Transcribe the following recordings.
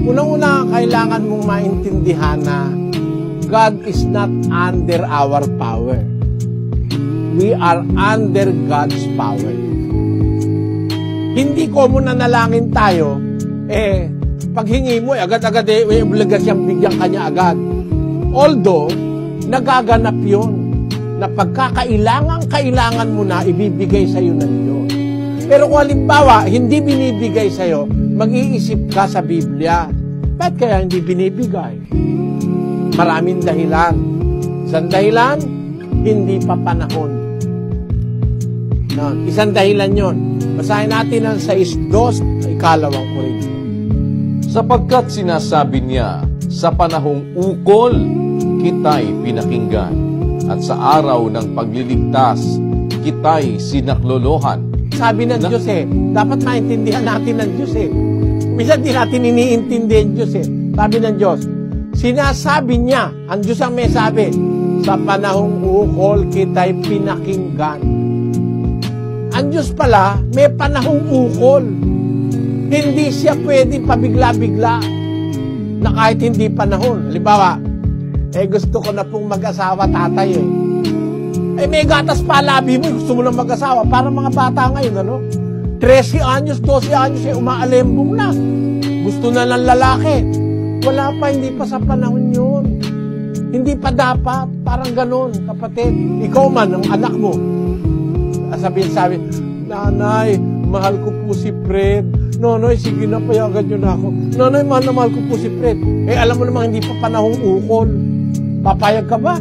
Unang-una, kailangan mong maintindihan na God is not under our power. We are under God's power. Hindi ko muna nalangin tayo, paghingi mo, agad-agad may obligasyang bigyan kanya agad. Although, nagaganap yun, na pagkakailangan mo na, ibibigay sa'yo ng Diyos. Pero kung halimbawa, hindi binibigay sa'yo, mag-iisip ka sa Biblia. Ba't kaya hindi binibigay? Maraming dahilan. Isang dahilan, hindi pa panahon. No, isang dahilan yon. Basahin natin ang 6:2, ikalawang Korinto. Sapagkat sinasabi niya, sa panahong ukol, kita'y pinakinggan, at sa araw ng pagliligtas, kita'y sinaklolohan. Sabi ng Diyos dapat maintindihan natin ng Diyos Minsan di natin iniintindihan ng Diyos Sabi ng Diyos, sinasabi niya, ang Diyos ang may sabi, sa panahong ukol, kita'y pinakinggan. Ang Diyos pala, may panahong ukol. Hindi siya pwedeng pabigla-bigla na kahit hindi panahon. Halimbawa, gusto ko na pong mag-asawa, tatay may gatas pa labi mo, gusto mo na mag-asawa. Para mga bata ngayon, 13 anyos, 12 anyos, umaalembong na. Gusto na ng lalaki. Wala pa, hindi pa sa panahon yun. Hindi pa dapat, parang ganon, kapatid. Ikaw man, ang anak mo, sabi, nanay, mahal ko po si Fred. Nonoy, sige na, payagan nyo na ako. Nonoy, mahal ko po si Fred. Alam mo namang hindi pa panahong ukol. Papayag ka ba?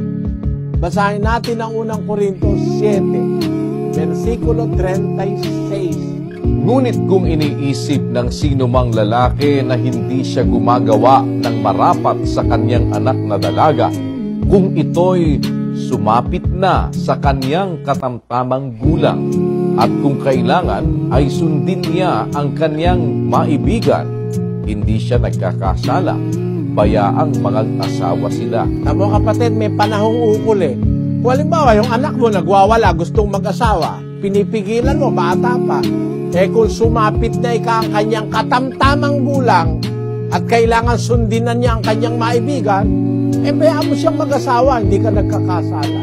Basahin natin ang unang Korinto 7, versikulo 36. Ngunit kung iniisip ng sino mang lalaki na hindi siya gumagawa ng marapat sa kanyang anak na dalaga, kung ito'y sumapit na sa kanyang katamtamang gulang, at kung kailangan ay sundin niya ang kanyang maibigan, hindi siya nagkakasala, bayaang mag-asawa sila. Tamo kapatid, may panahong ukol Kung halimbawa, yung anak mo nagwawala, gustong mag-asawa, pinipigilan mo, bata pa. Kung sumapit na ang kanyang katamtamang gulang at kailangan sundinan niya ang kanyang maibigan, bayaan mo siyang mag-asawa, hindi ka nagkakasala.